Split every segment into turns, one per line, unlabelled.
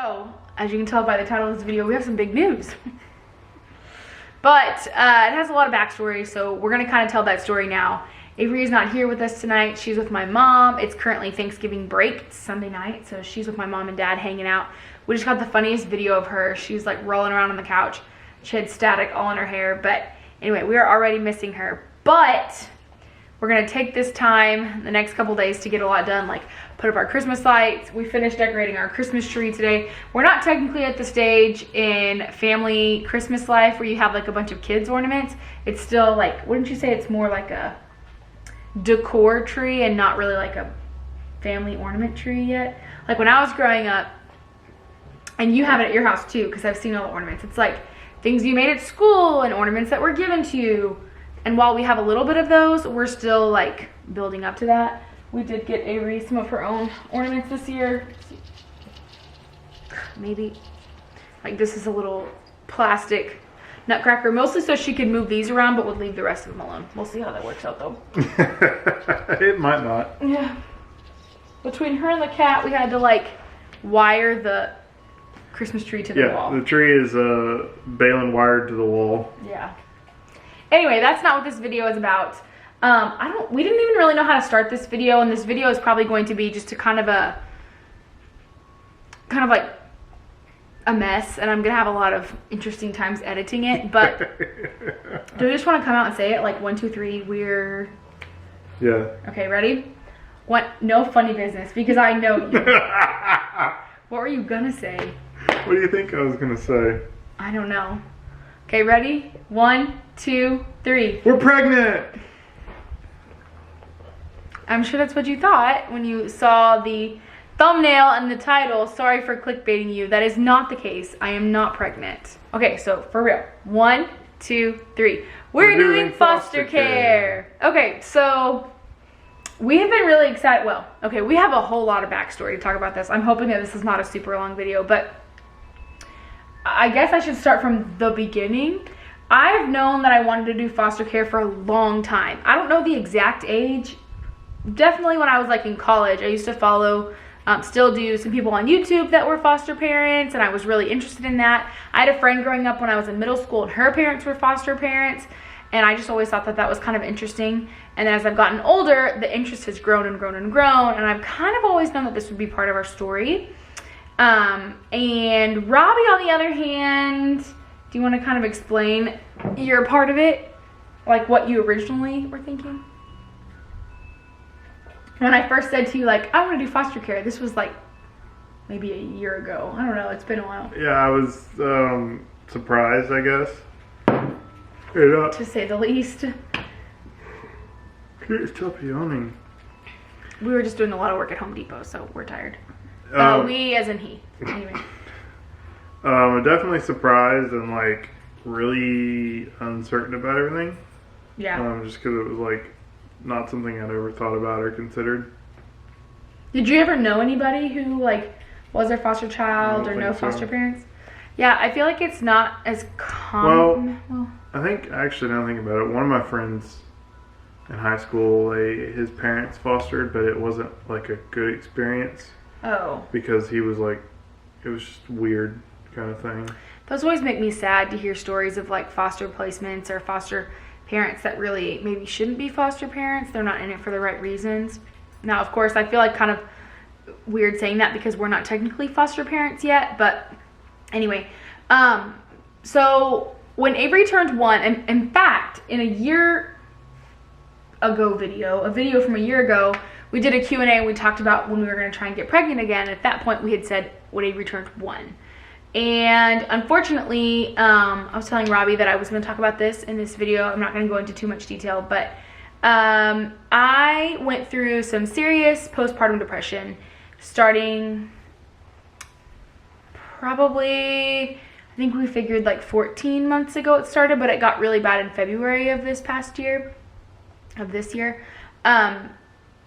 So, as you can tell by the title of this video, we have some big news. But it has a lot of backstory, so we're going to kind of tell that story now. Avery is not here with us tonight. She's with my mom. It's currently Thanksgiving break. It's Sunday night, so she's with my mom and dad hanging out. We just got the funniest video of her. She's like rolling around on the couch. She had static all in her hair. But anyway, we are already missing her. But we're going to take this time, the next couple days, to get a lot done, like put up our Christmas lights. We finished decorating our Christmas tree today. We're not technically at the stage in family Christmas life where you have like a bunch of kids ornaments. It's still like, wouldn't you say it's more like a decor tree and not really like a family ornament tree yet? Like when I was growing up, and you have it at your house too, because I've seen all the ornaments. It's like things you made at school and ornaments that were given to you. And while we have a little bit of those, we're still like building up to that. We did get Avery some of her own ornaments this year. Maybe. Like this is a little plastic nutcracker, mostly so she could move these around, but would leave the rest of them alone. We'll see how that works out though.
It might not.
Yeah. Between her and the cat, we had to like wire the Christmas tree to the wall.
Yeah, the tree is baling wired to the wall.
Yeah. Anyway, that's not what this video is about. We didn't even really know how to start this video, and this video is probably going to be just a kind of like a mess, and I'm gonna have a lot of interesting times editing it. But do we just want to come out and say it like 1, 2, 3? We're okay. Ready? No funny business, because I know you. What were you gonna say?
What do you think I was gonna say?
I don't know. Okay, ready? 1, 2, 3.
We're pregnant!
I'm sure that's what you thought when you saw the thumbnail and the title. Sorry for clickbaiting you. That is not the case. I am not pregnant. Okay, so for real. 1, 2, 3. We're doing foster care. Okay, so we have been really excited. Well, okay, we have a whole lot of backstory to talk about this. I'm hoping that this is not a super long video, but I guess I should start from the beginning. I've known that I wanted to do foster care for a long time. I don't know the exact age. Definitely when I was like in college, I used to follow, still do, some people on YouTube that were foster parents, and I was really interested in that. I had a friend growing up when I was in middle school, and her parents were foster parents, and I just always thought that that was kind of interesting. And then as I've gotten older, the interest has grown and grown and grown, and I've kind of always known that this would be part of our story. And Robbie, on the other hand, do you want to kind of explain your part of it? Like what you originally were thinking? When I first said to you, like, I want to do foster care, this was like maybe a year ago. I don't know, it's been a while.
Yeah, I was surprised, I guess.
To say the least.
Stop yawning.
We were just doing a lot of work at Home Depot, so we're tired. We as in he. Anyway.
Definitely surprised and like really uncertain about everything.
Yeah.
Just because it was like not something I'd ever thought about or considered.
Did you ever know anybody who like was their foster child or no foster parents? Yeah, I feel like it's not as common.
Well, I think actually now thinking about it, one of my friends in high school, his parents fostered, but it wasn't like a good experience.
Oh.
Because he was like, it was just weird kind of thing.
Those always make me sad to hear stories of like foster placements or foster parents that really maybe shouldn't be foster parents. They're not in it for the right reasons. Now, of course, I feel like kind of weird saying that because we're not technically foster parents yet. But anyway, so when Avery turned 1, and in fact, in a year ago video, a video from a year ago, we did a Q&A and we talked about when we were going to try and get pregnant again. At that point, we had said when Avery turned 1. And unfortunately, I was telling Robbie that I was going to talk about this in this video. I'm not going to go into too much detail, but I went through some serious postpartum depression starting probably, I think we figured like 14 months ago it started, but it got really bad in February of this year.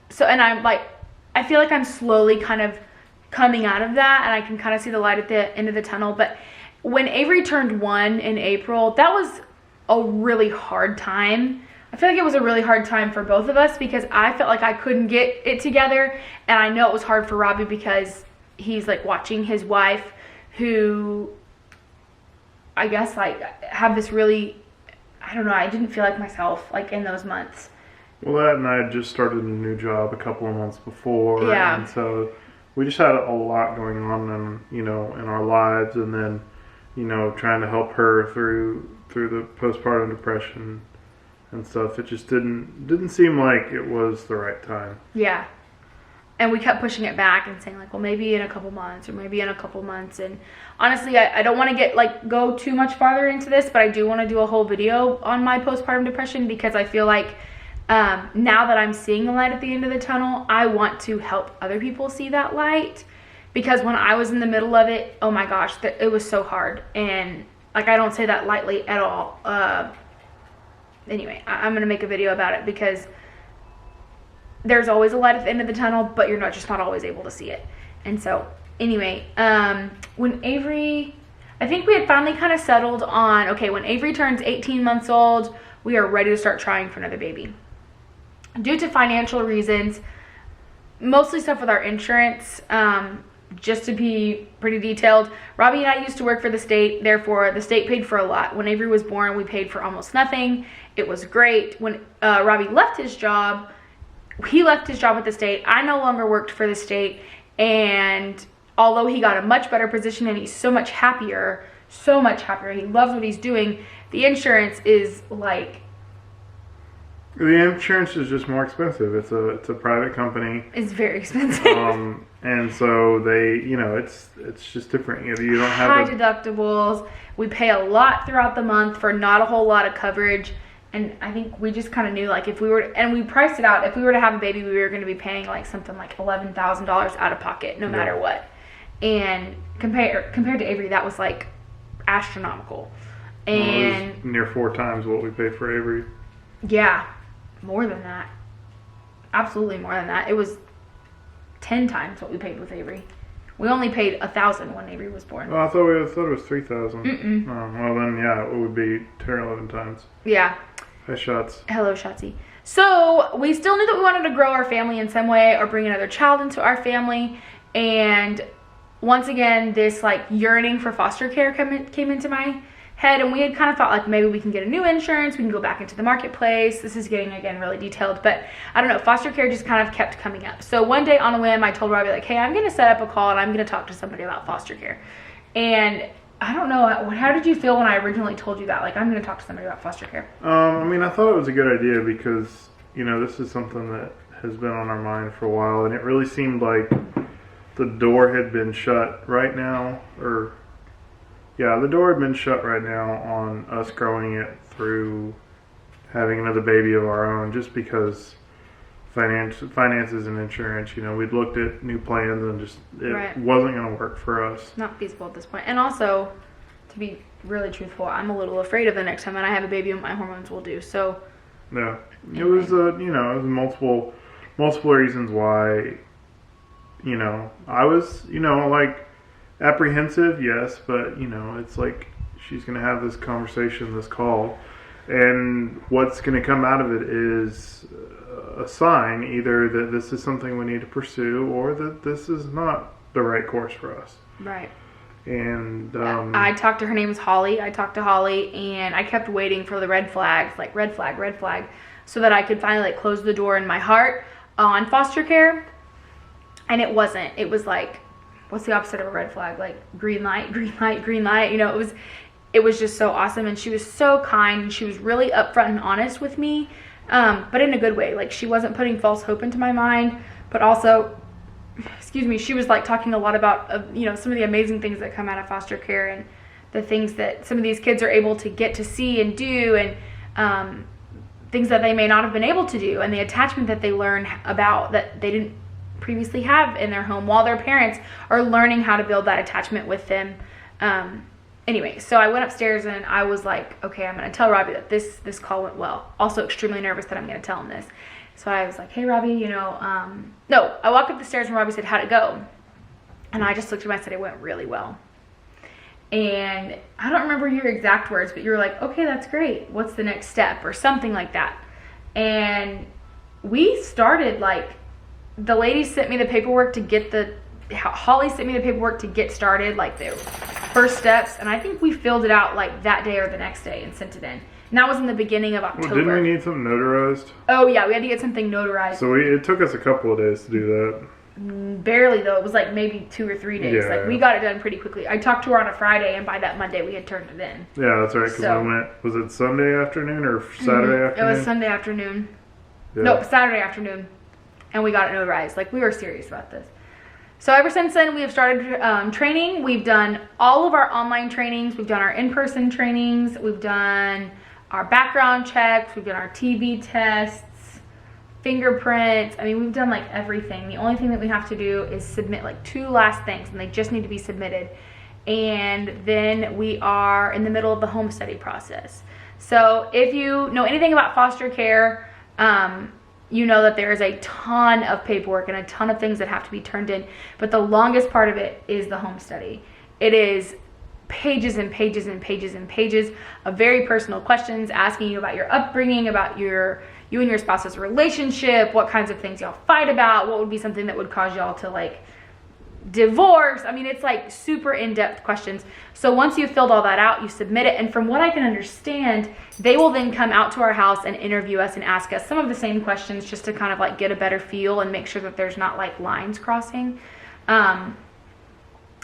So, and I'm like, I feel like I'm slowly kind of coming out of that, and I can kind of see the light at the end of the tunnel. But when Avery turned 1 in April, that was a really hard time. I feel like it was a really hard time for both of us because I felt like I couldn't get it together, and I know it was hard for Robbie because he's like watching his wife who I guess like have this really, I don't know, I didn't feel like myself like in those months.
Well, that and I had just started a new job a couple of months before.
Yeah.
And so we just had a lot going on in our lives, and then, trying to help her through the postpartum depression and stuff. It just didn't seem like it was the right time.
Yeah. And we kept pushing it back and saying like, well, maybe in a couple months or maybe in a couple months. And honestly, I don't want to go too much farther into this, but I do want to do a whole video on my postpartum depression, because I feel like now that I'm seeing the light at the end of the tunnel, I want to help other people see that light. Because when I was in the middle of it, oh my gosh, it was so hard. And like, I don't say that lightly at all. Anyway, I'm going to make a video about it, because there's always a light at the end of the tunnel, but you're just not always able to see it. And so anyway, when Avery, I think we had finally kind of settled on, okay, when Avery turns 18 months old, we are ready to start trying for another baby. Due to financial reasons, mostly stuff with our insurance, just to be pretty detailed, Robbie and I used to work for the state, therefore the state paid for a lot. When Avery was born, we paid for almost nothing. It was great. When Robbie left his job, he left his job at the state. I no longer worked for the state, and although he got a much better position and he's so much happier, he loves what he's doing, the insurance is like...
The insurance is just more expensive. It's a private company.
It's very expensive.
And so they, it's just different. You don't have
high deductibles. We pay a lot throughout the month for not a whole lot of coverage. And I think we just kind of knew, like, if we were, and we priced it out, if we were to have a baby, we were going to be paying like something like $11,000 out of pocket, no matter what. And compared to Avery, that was like astronomical. And
it was near 4 times what we paid for Avery.
Yeah, more than that. Absolutely more than that. It was 10 times what we paid with Avery. We only paid $1,000 when Avery was born.
Oh, I thought it was $3,000. Well then, yeah, it would be 10 or 11 times.
Yeah.
Hi, Shots.
Hello, Shotzi. So we still knew that we wanted to grow our family in some way or bring another child into our family. And once again, this like yearning for foster care came into my head, and we had kind of thought like maybe we can get a new insurance, we can go back into the marketplace. This is getting, again, really detailed, but I don't know, foster care just kind of kept coming up. So one day on a whim, I told Robbie like, hey, I'm going to set up a call and I'm going to talk to somebody about foster care. And I don't know, how did you feel when I originally told you that? Like, I'm going to talk to somebody about foster care.
I mean, I thought it was a good idea because, this is something that has been on our mind for a while, and it really seemed like the door had been shut right now, the door had been shut right now on us growing it through having another baby of our own, just because finances and insurance, we'd looked at new plans and just it wasn't going to work for us. Not feasible
at this point. And also, to be really truthful, I'm a little afraid of the next time that I have a baby what my hormones will do. So
yeah, it was it was multiple reasons why I was like apprehensive, yes, but it's like she's going to have this conversation, this call, and what's going to come out of it is a sign either that this is something we need to pursue or that this is not the right course for us.
Right.
And
I talked to her name is Holly. I talked to Holly, and I kept waiting for the red flags, like red flag, so that I could finally like close the door in my heart on foster care. And it wasn't. It was like, what's the opposite of a red flag? Like green light, green light, green light. It was just so awesome, and she was so kind, and she was really upfront and honest with me, but in a good way. Like, she wasn't putting false hope into my mind, but also, she was like talking a lot about some of the amazing things that come out of foster care and the things that some of these kids are able to get to see and do, and things that they may not have been able to do, and the attachment that they learn about that they didn't previously have in their home while their parents are learning how to build that attachment with them. Anyway, so I went upstairs and I was like, okay, I'm going to tell Robbie that this call went well. Also extremely nervous that I'm going to tell him this. So I was like, hey, Robbie, no, I walked up the stairs and Robbie said, how'd it go? And I just looked at him and I said, it went really well. And I don't remember your exact words, but you were like, okay, that's great. What's the next step? Or something like that. And we started, like, the lady sent me the paperwork to get the Holly sent me the paperwork to get started, like the first steps, and I think we filled it out like that day or the next day and sent it in. And that was in the beginning of October.
Well, didn't we need something notarized?
Oh yeah, we had to get something notarized.
So it took us a couple of days to do that.
Barely though. It was like maybe 2 or 3 days.
Yeah.
Like we got it done pretty quickly. I talked to her on a Friday, and by that Monday we had turned it in.
Yeah, that's right. Because
So-
we went. Was it Sunday afternoon or Saturday afternoon?
It was Sunday afternoon.
Yeah.
Nope, Saturday afternoon, and we got it notarized. Like we were serious about this. So ever since then, we have started training. We've done all of our online trainings. We've done our in-person trainings. We've done our background checks. We've done our TB tests, fingerprints. I mean, we've done like everything. The only thing that we have to do is submit like 2 last things, and they just need to be submitted. And then we are in the middle of the home study process. So if you know anything about foster care, you know that there is a ton of paperwork and a ton of things that have to be turned in, but the longest part of it is the home study. It is pages and pages and pages and pages of very personal questions asking you about your upbringing, about you and your spouse's relationship, what kinds of things y'all fight about, what would be something that would cause y'all to like divorce. I mean, it's like super in-depth questions. So once you've filled all that out, you submit it, and from what I can understand, they will then come out to our house and interview us and ask us some of the same questions just to kind of like get a better feel and make sure that there's not like lines crossing. And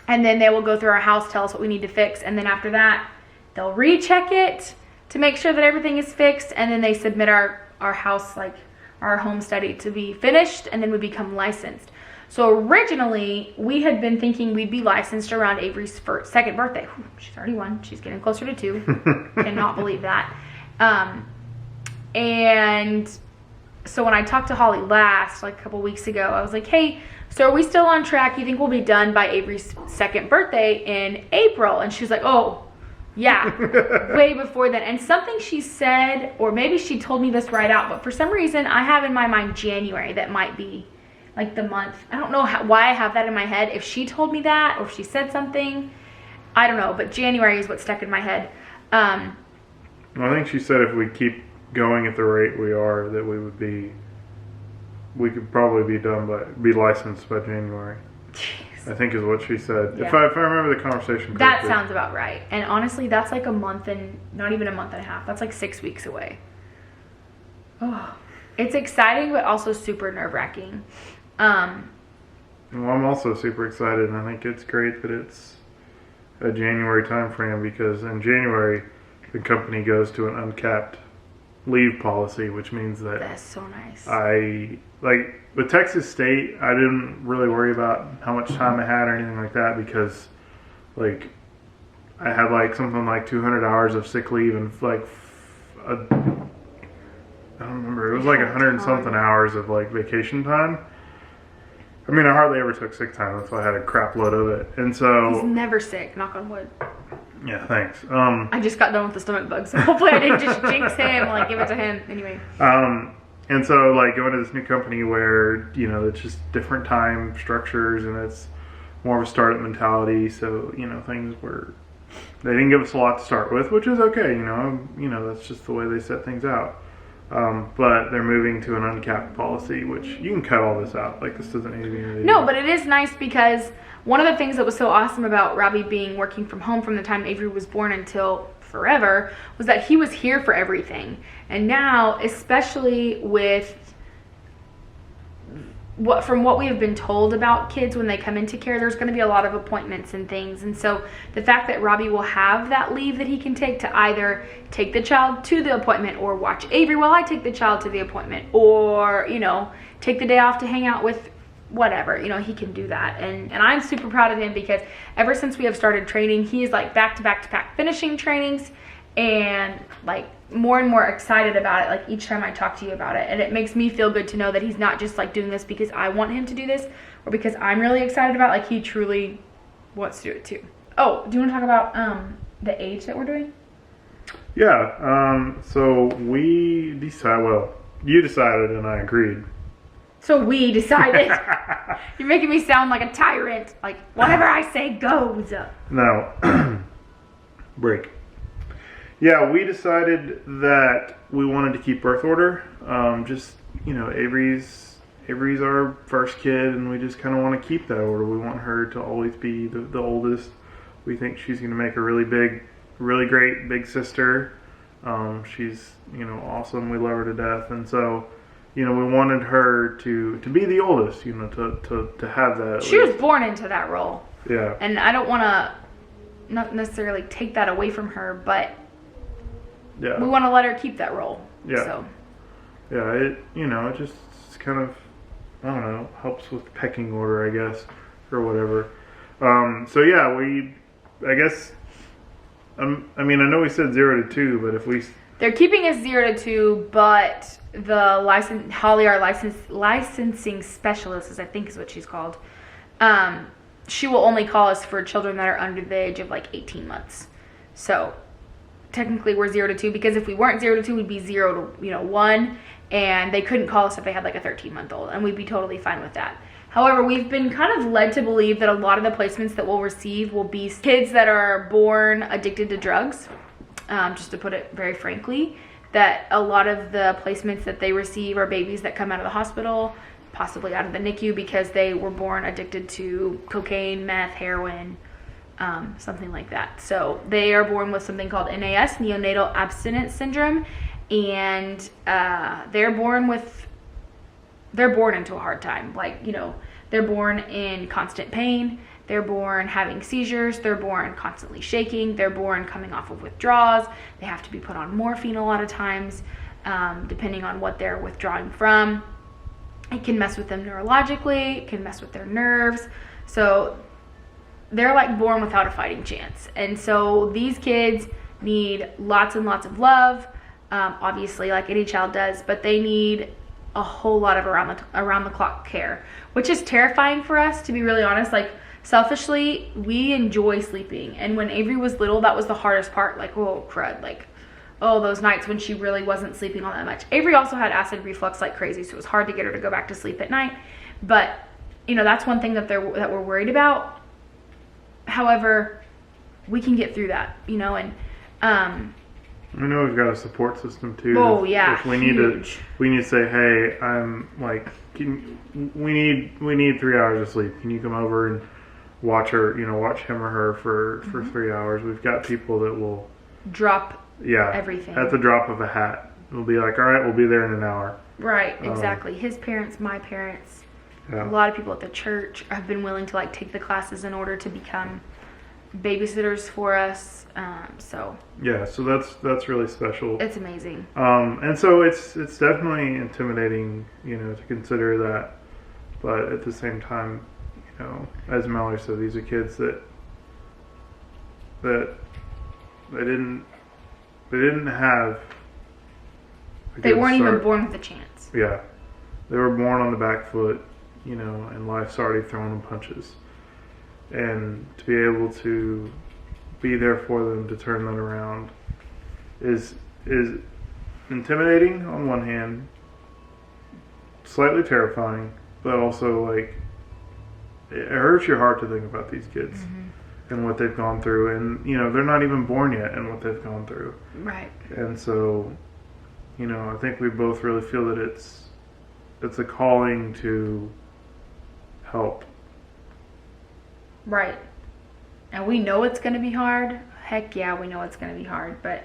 then they will go through our house, tell us what we need to fix, and then after that, they'll recheck it to make sure that everything is fixed, and then they submit our house, like our home study, to be finished, and then we become licensed. So originally, we had been thinking we'd be licensed around Avery's second birthday. Whew, she's already 1. She's getting closer to 2. Cannot believe that. And so when I talked to Holly last, like a couple weeks ago, I was like, hey, so are we still on track? You think we'll be done by Avery's second birthday in April? And she's like, oh, yeah, way before then. And something she said, or maybe she told me this right out, but for some reason, I have in my mind January. That might be like the month. I don't know why I have that in my head. If she told me that or if she said something, I don't know, but January is what stuck in my head.
Well, I think she said if we keep going at the rate we are, that we could probably be licensed by January.
Jeez.
I think is what she said.
Yeah.
If I remember the conversation correctly.
That sounds about right. And honestly, that's like a month and not even a month and a half. That's like 6 weeks away. Oh, it's exciting, but also super nerve-wracking.
Well, I'm also super excited, and I think it's great that it's a January time frame, because in January the company goes to an uncapped leave policy, which means that
That's so nice.
with Texas State, I didn't really worry about how much time I had or anything like that, because like I had like something like 200 hours of sick leave and like I don't remember, it was like 100 and something hours of like vacation time. I mean, I hardly ever took sick time. That's why I had a crap load of it. And
He's
so,
never sick, knock on wood.
yeah, thanks.
I just got done with the stomach bug, so hopefully I didn't just jinx him, like give it to him. Anyway.
And so like going to this new company where, you know, it's just different time structures and it's more of a startup mentality. So, you know, they didn't give us a lot to start with, which is okay. You know, that's just the way they set things out. But they're moving to an uncapped policy, which you can cut all this out. Like, this doesn't need to be in the video.
No, but it is nice because one of the things that was so awesome about Robbie working from home from the time Avery was born until forever was that he was here for everything. And now, especially with from what we have been told about kids when they come into care, there's going to be a lot of appointments and things. And so the fact that Robbie will have that leave that he can take to either take the child to the appointment or watch Avery while I take the child to the appointment, or, you know, take the day off to hang out with whatever, you know, he can do that. And I'm super proud of him because ever since we have started training, he is like back to back finishing trainings and like more and more excited about it, like each time I talk to you about it. And it makes me feel good to know that he's not just like doing this because I want him to do this or because I'm really excited about it. Like, he truly wants to do it too. Oh, do you want to talk about the age that we're doing?
Yeah, so we decided, well, you decided and I agreed.
So we decided. You're making me sound like a tyrant. Like, whatever I say goes.
No. Break. Yeah, we decided that we wanted to keep birth order. Just, you know, Avery's Avery's our first kid, and we just kind of want to keep that order. We want her to always be the oldest. We think she's going to make a really great big sister. She's, awesome. We love her to death. And so, we wanted her to be the oldest, to have that.
She was born into that role.
Yeah.
And I don't want to not necessarily take that away from her, but
yeah,
we want to let her keep that role.
Yeah.
So.
Yeah, it just kind of, I don't know, helps with pecking order, I guess, or whatever. So yeah, I guess, I know we said 0 to 2, but if we...
They're keeping us 0 to 2, but Holly, our licensing specialist, I think is what she's called, she will only call us for children that are under the age of 18 months. So technically we're 0 to 2, because if we weren't 0 to 2, we'd be 0 to 1, and they couldn't call us if they had a 13-month-old, and we'd be totally fine with that. However, we've been kind of led to believe that a lot of the placements that we'll receive will be kids that are born addicted to drugs, just to put it very frankly, that a lot of the placements that they receive are babies that come out of the hospital, possibly out of the NICU, because they were born addicted to cocaine, meth, heroin, something like that. So they are born with something called NAS, neonatal abstinence syndrome, and they're born into a hard time. They're born in constant pain. They're born having seizures. They're born constantly shaking. They're born coming off of withdrawals. They have to be put on morphine a lot of times, depending on what they're withdrawing from. It can mess with them neurologically. It can mess with their nerves. So they're born without a fighting chance. And so these kids need lots and lots of love, obviously, like any child does, but they need a whole lot of around the clock care, which is terrifying for us, to be really honest. Selfishly, we enjoy sleeping, and when Avery was little, that was the hardest part. Oh crud, those nights when she really wasn't sleeping all that much. Avery also had acid reflux like crazy, so it was hard to get her to go back to sleep at night. But that's one thing that we're worried about. However, we can get through that, and
I know we've got a support system too.
Oh yeah,
if we need to say, hey, we need 3 hours of sleep. Can you come over and watch her? Watch him or her for 3 hours. We've got people that will
drop everything
at the drop of a hat. We'll be like, all right, we'll be there in an hour.
Right, exactly. His parents, my parents, a lot of people at the church have been willing to take the classes in order to become babysitters for us. So that's really special. It's amazing.
And so it's definitely intimidating, to consider that, but at the same time, as Mallory said, these are kids that they didn't have.
They weren't even born with a chance.
Yeah, they were born on the back foot, and life's already throwing them punches. And to be able to be there for them, to turn that around, is intimidating on one hand, slightly terrifying, but also it hurts your heart to think about these kids and what they've gone through, and they're not even born yet and what they've gone through.
Right.
And so, I think we both really feel that it's a calling to help.
Right. And we know it's going to be hard. Heck yeah, we know it's going to be hard, but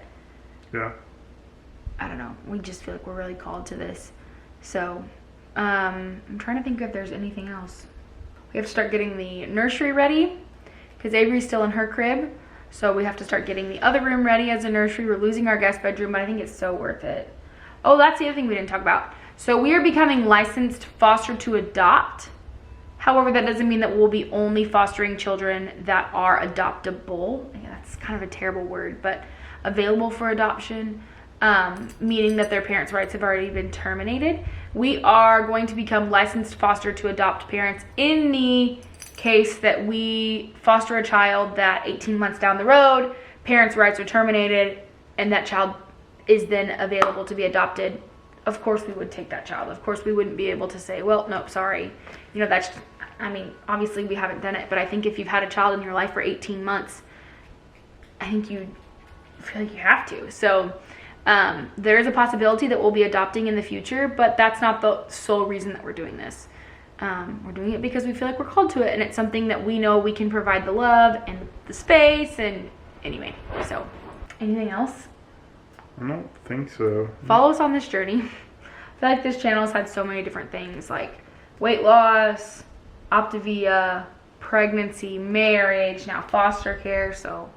yeah,
I don't know. We just feel like we're really called to this. So, I'm trying to think if there's anything else. We have to start getting the nursery ready because Avery's still in her crib. So we have to start getting the other room ready as a nursery. We're losing our guest bedroom, but I think it's so worth it. Oh, that's the other thing we didn't talk about. So we are becoming licensed foster to adopt. However, that doesn't mean that we'll be only fostering children that are adoptable. Yeah, that's kind of a terrible word, but available for adoption, meaning that their parents' rights have already been terminated. We are going to become licensed foster to adopt parents in the case that we foster a child that 18 months down the road, parents' rights are terminated, and that child is then available to be adopted. Of course we would take that child. Of course we wouldn't be able to say, well, no, sorry. Obviously we haven't done it, but I think if you've had a child in your life for 18 months, I think you feel like you have to. So There is a possibility that we'll be adopting in the future, but that's not the sole reason that we're doing this. We're doing it because we feel like we're called to it, and it's something that we know we can provide the love and the space. And anyway, so anything else?
I don't think so.
Follow us on this journey. I feel like this channel has had so many different things, like weight loss, Optavia, pregnancy, marriage, now foster care. So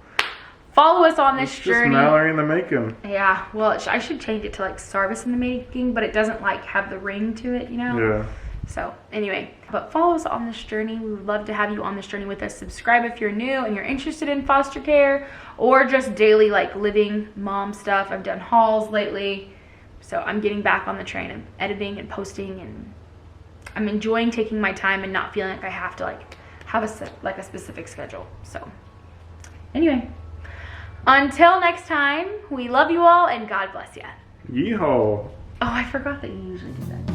follow us on this journey.
Just Mallory in the making.
Yeah, well, I should change it to like Sarvis in the making, but it doesn't like have the ring to it, you know?
Yeah.
So anyway, but follow us on this journey. We would love to have you on this journey with us. Subscribe if you're new and you're interested in foster care or just daily like living mom stuff. I've done hauls lately, so I'm getting back on the train of editing and posting, and I'm enjoying taking my time and not feeling like I have to like have a specific schedule. So anyway, until next time, we love you all and God bless you.
Yeehaw.
Oh, I forgot that you usually do that.